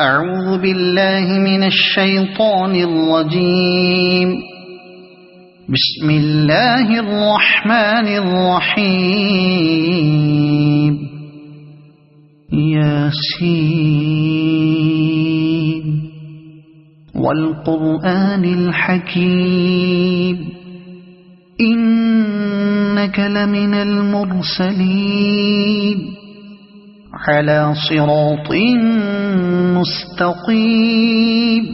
أعوذ بالله من الشيطان الرجيم. بسم الله الرحمن الرحيم. ياسين والقرآن الحكيم إنك لمن المرسلين على صراط مستقيم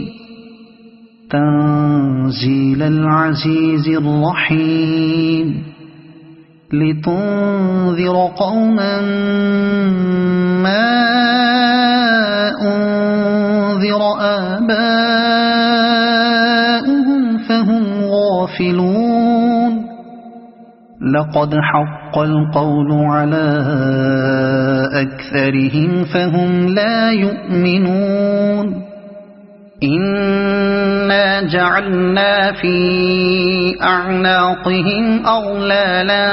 تنزيل العزيز الرحيم لتنذر قوما ما أنذر آباؤهم فهم غافلون. لقد حق القول على أكثرهم فهم لا يؤمنون. إنا جعلنا في أعناقهم أغلالا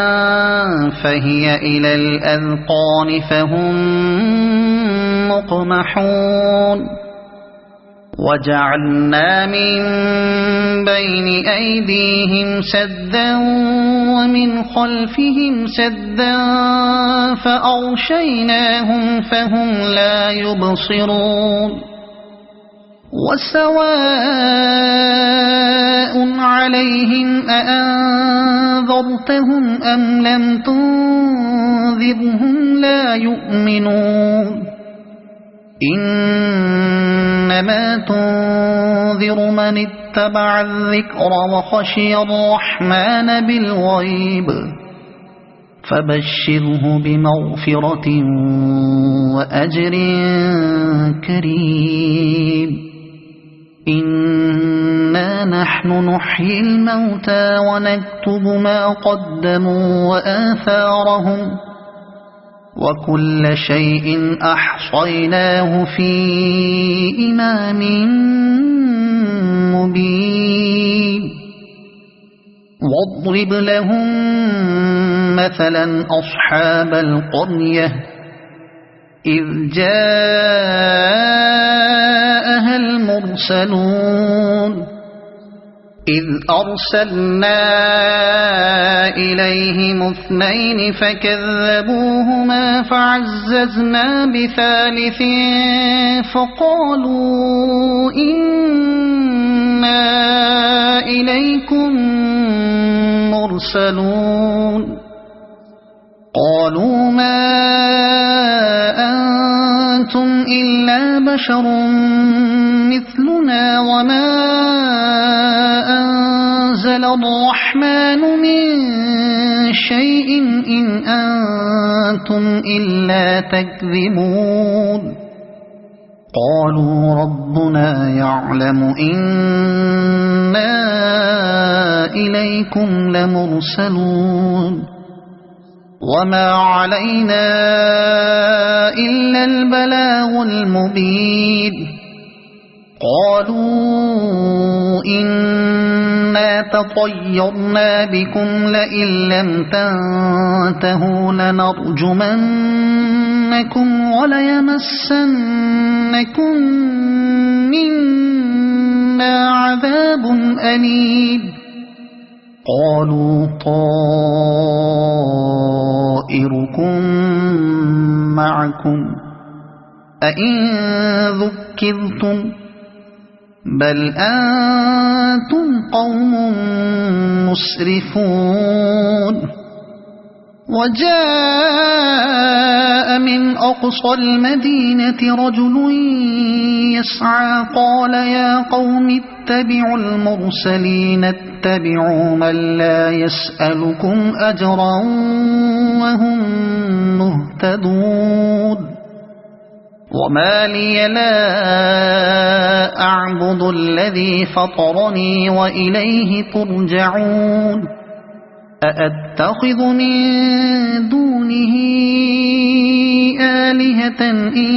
فهي إلى الأذقان فهم مقمحون. وجعلنا من بين أيديهم سدا ومن خلفهم سدا فأغشيناهم فهم لا يبصرون. وسواء عليهم أأنذرتهم أم لم تنذرهم لا يؤمنون. إنما تنذر من اتبع الذكر وخشي الرحمن بالغيب فبشره بمغفرة وأجر كريم. إنا نحن نحيي الموتى ونكتب ما قدموا وآثارهم وكل شيء أحصيناه في إمام مبين. واضرب لهم مثلا أصحاب القرية إذ جاءها المرسلون إذ أرسلنا إليهم اثنين فكذبوهما فعززنا بثالث فقالوا إنا إليكم مرسلون. قالوا ما أنتم إلا بشر مثلنا وما أنزل الرحمن من شيء إن أنتم إلا تكذبون. قالوا ربنا يعلم إنا إليكم لمرسلون وما علينا إلا البلاغ المبين. قالوا إنا تطيرنا بكم لئن لم تنتهوا لنرجمنكم وليمسنكم منا عذاب أليم. قالوا طائركم معكم أئن ذكرتم بل أنتم قوم مسرفون. وجاء من أقصى المدينة رجل يسعى قال يا قوم اتبعوا المرسلين اتبعوا من لا يسألكم أجرا وهم مهتدون. وما لي لا أعبد الذي فطرني وإليه ترجعون. أأتخذ من دونه آلهة إن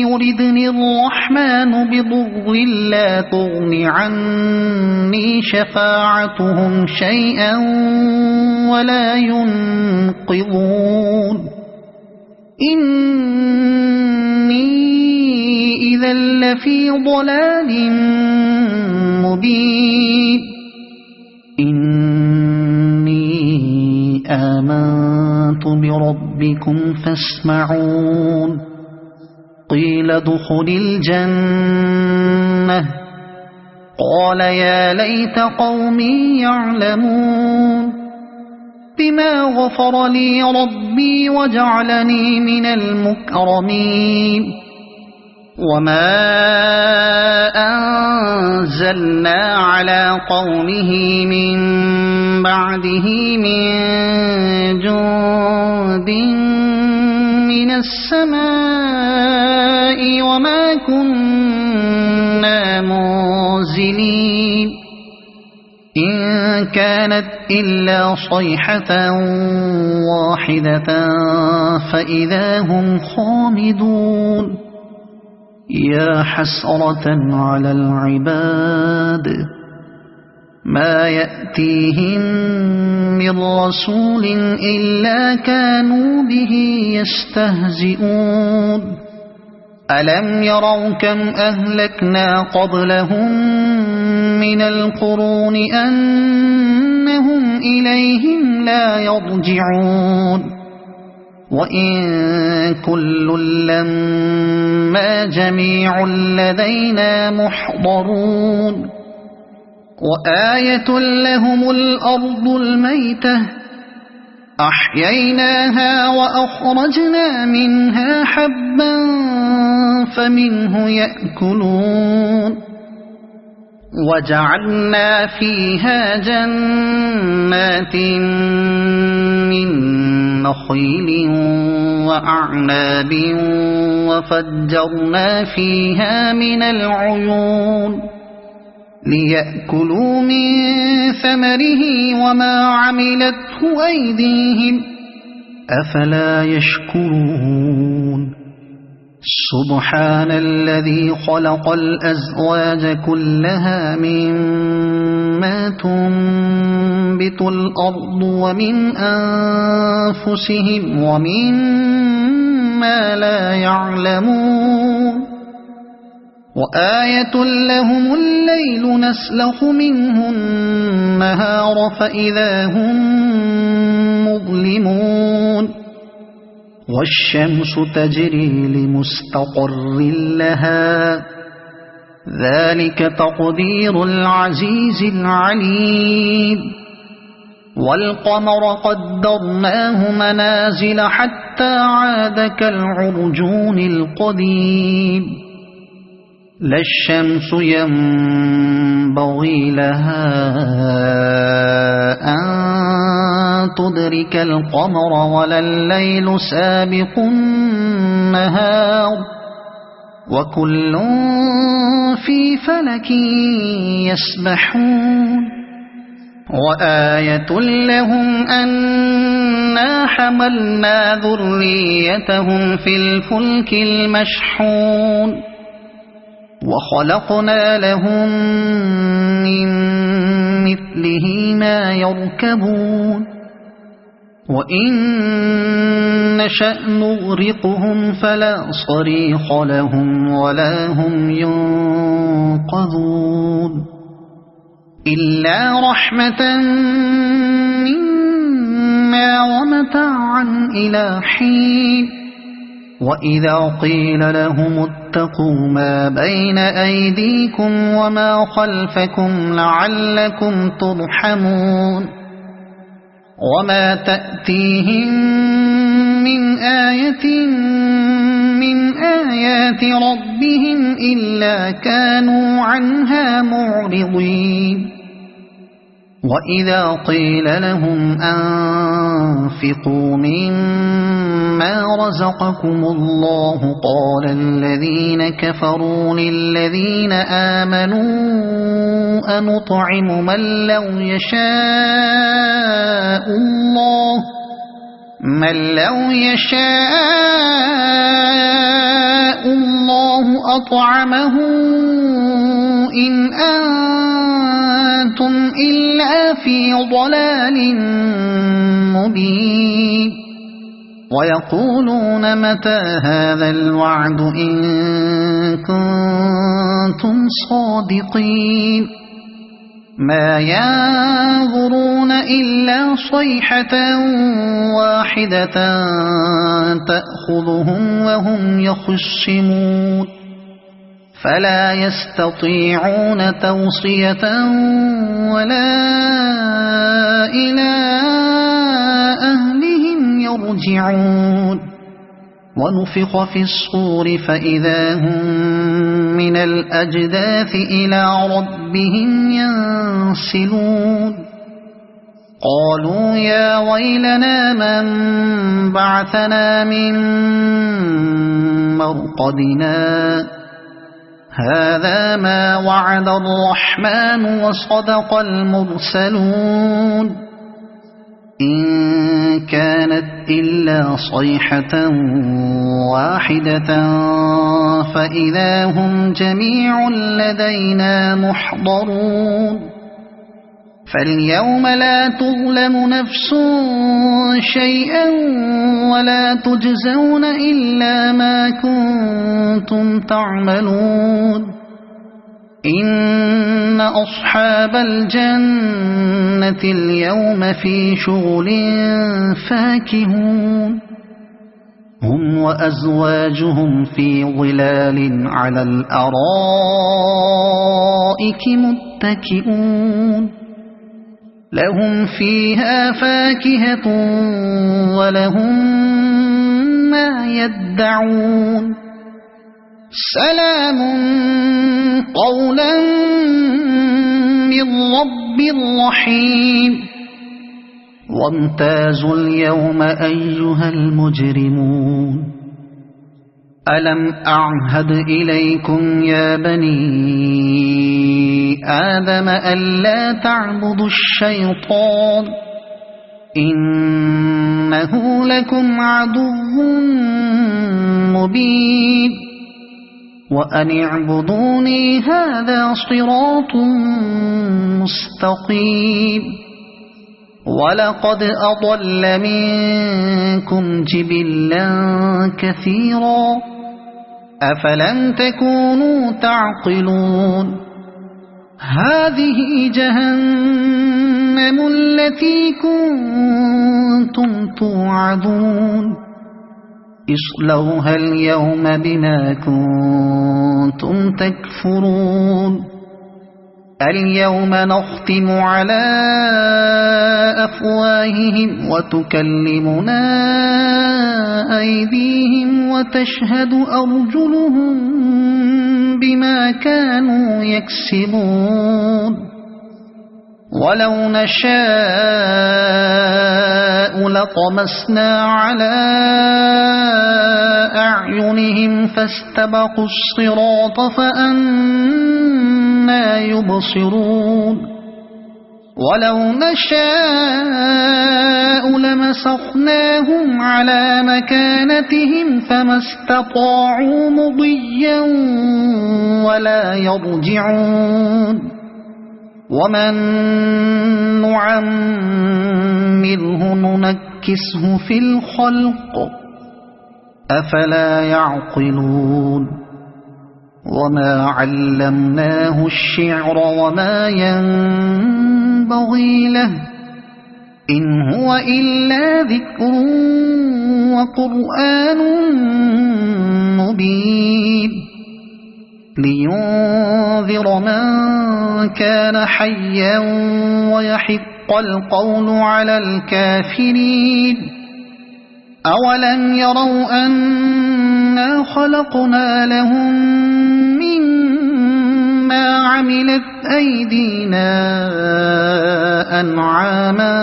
يردني الرحمن بضر لا تغن عني شفاعتهم شيئا ولا ينقذون. إني إذا لفي ضلال مبين إني آمنت بربكم فاسمعون قيل ادخل الجنة قال يا ليت قومي يعلمون بما غفر لي ربي وجعلني من المكرمين وما أنزلنا على قومه من بعده من جند من السماء وما كنا منزلين إن كانت إلا صيحة واحدة فإذا هم خامدون يا حسرة على العباد ما يأتيهم من رسول إلا كانوا به يستهزئون ألم يروا كم أهلكنا قبلهم من القرون أنهم إليهم لا يرجعون وإن كل لما جميع لدينا محضرون وآية لهم الأرض الميتة أحييناها وأخرجنا منها حبا فمنه يأكلون وجعلنا فيها جنات من نخيل وأعناب وفجرنا فيها من العيون ليأكلوا من ثمره وما عملته أيديهم أفلا يشكرون سبحان الذي خلق الأزواج كلها مما تنبت الأرض ومن أنفسهم ومما لا يعلمون وآية لهم الليل نسلخ منه النهار فإذا هم مظلمون والشمس تجري لمستقر لها ذلك تقدير العزيز العليم والقمر قدرناه منازل حتى عاد كالعرجون القديم لا الشمس ينبغي لها أن تدرك القمر ولا الليل سابق النهار وكل في فلك يسبحون وآية لهم أنا حملنا ذريتهم في الفلك المشحون وخلقنا لهم من مثله ما يركبون وإن نشأ نغرقهم فلا صريخ لهم ولا هم ينقذون إلا رحمة منا ومتاعا إلى حين وإذا قيل لهم اتقوا ما بين أيديكم وما خلفكم لعلكم ترحمون وما تأتيهم من آية من آيات ربهم إلا كانوا عنها معرضين وإذا قيل لهم أنفقوا مما رزقكم الله قال الذين كفروا للذين آمنوا أنطعم من لو يشاء الله أطعمه إن أنتم إلا في ضلال مبين ويقولون متى هذا الوعد إن كنتم كنتم صادقين ما ينظرون إلا صيحة واحدة تأخذهم وهم يخصمون فلا يستطيعون توصية ولا إلى أهلهم يرجعون ونفخ في الصور فإذا هم من الأجداث إلى ربهم ينسلون قالوا يا ويلنا من بعثنا من مرقدنا هذا ما وعد الرحمن وصدق المرسلون إن كانت إلا صيحة واحدة فإذا هم جميع لدينا محضرون فاليوم لا تظلم نفس شيئا ولا تجزون إلا ما كنتم تعملون إن أصحاب الجنة اليوم في شغل فاكهون هم وأزواجهم في ظلال على الأرائك متكئون لهم فيها فاكهة ولهم ما يدعون سلام قولا من رب رحيم وامتازوا اليوم أيها المجرمون ألم أعهد إليكم يا بني آدم ألا تعبدوا الشيطان إنه لكم عدو مبين وأن اعبدوني هذا صراط مستقيم ولقد أضل منكم جبلا كثيرا أفلم تكونوا تعقلون هذه جهنم التي كنتم توعدون اصلوها اليوم بما كنتم تكفرون اليوم نختم على أفواههم وتكلمنا أيديهم وتشهد أرجلهم بما كانوا يكسبون ولو نشاء لطمسنا على أعينهم فاستبقوا الصراط فأنى يبصرون ولو نشاء لمسخناهم على مكانتهم فما استطاعوا مضيا ولا يرجعون ومن نعمره ننكسه في الخلق أفلا يعقلون وما علمناه الشعر وما ينبغي له إن هو إلا ذكر وقرآن مبين لينذر من كان حيا ويحق القول على الكافرين أولم يروا أنا خلقنا لهم مما عملت أيدينا أنعاما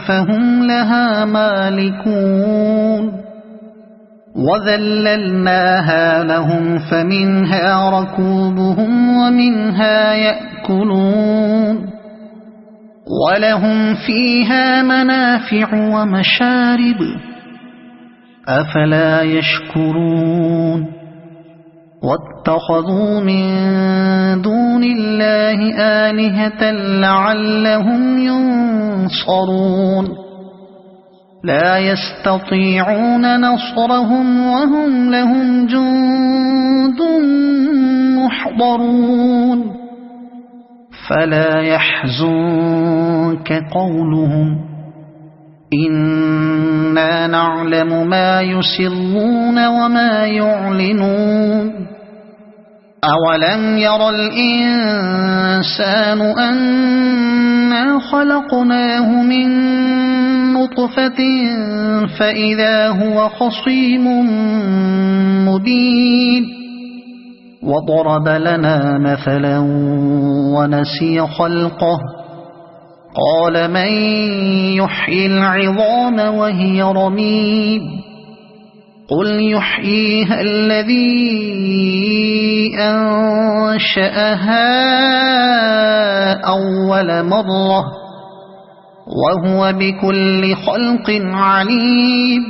فهم لها مالكون وذللناها لهم فمنها ركوبهم ومنها يأكلون ولهم فيها منافع ومشارب أفلا يشكرون واتخذوا من دون الله آلهة لعلهم ينصرون لا يستطيعون نصرهم وهم لهم جند يحضرون فلا يحزنك قولهم إنا نعلم ما يسرون وما يعلنون أولم ير الإنسان أنا خلقناه من نطفة فإذا هو خصيم مبين وضرب لنا مثلا ونسي خلقه قال من يحيي العظام وهي رميم قل يحييها الذي أنشأها أول مرة وهو بكل خلق عليم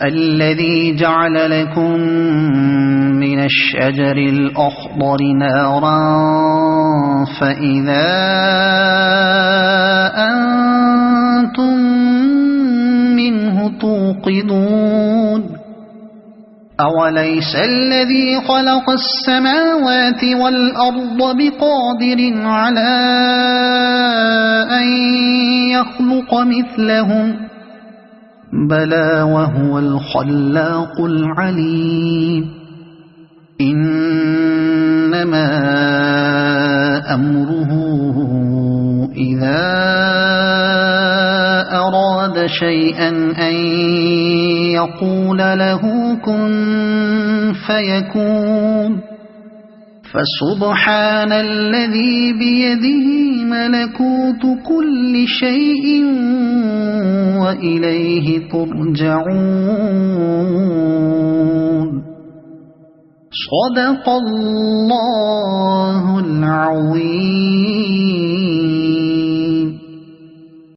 الذي جعل لكم من الشجر الأخضر نارا فإذا أنتم منه توقدون أوليس الذي خلق السماوات والأرض بقادر على أن يخلق مثلهم بلى وهو الخلاق العليم إنما أمره إذا أراد شيئا أن يقول له كن فيكون فسبحان الذي بيده ملكوت كل شيء وإليه ترجعون صدق الله العظيم.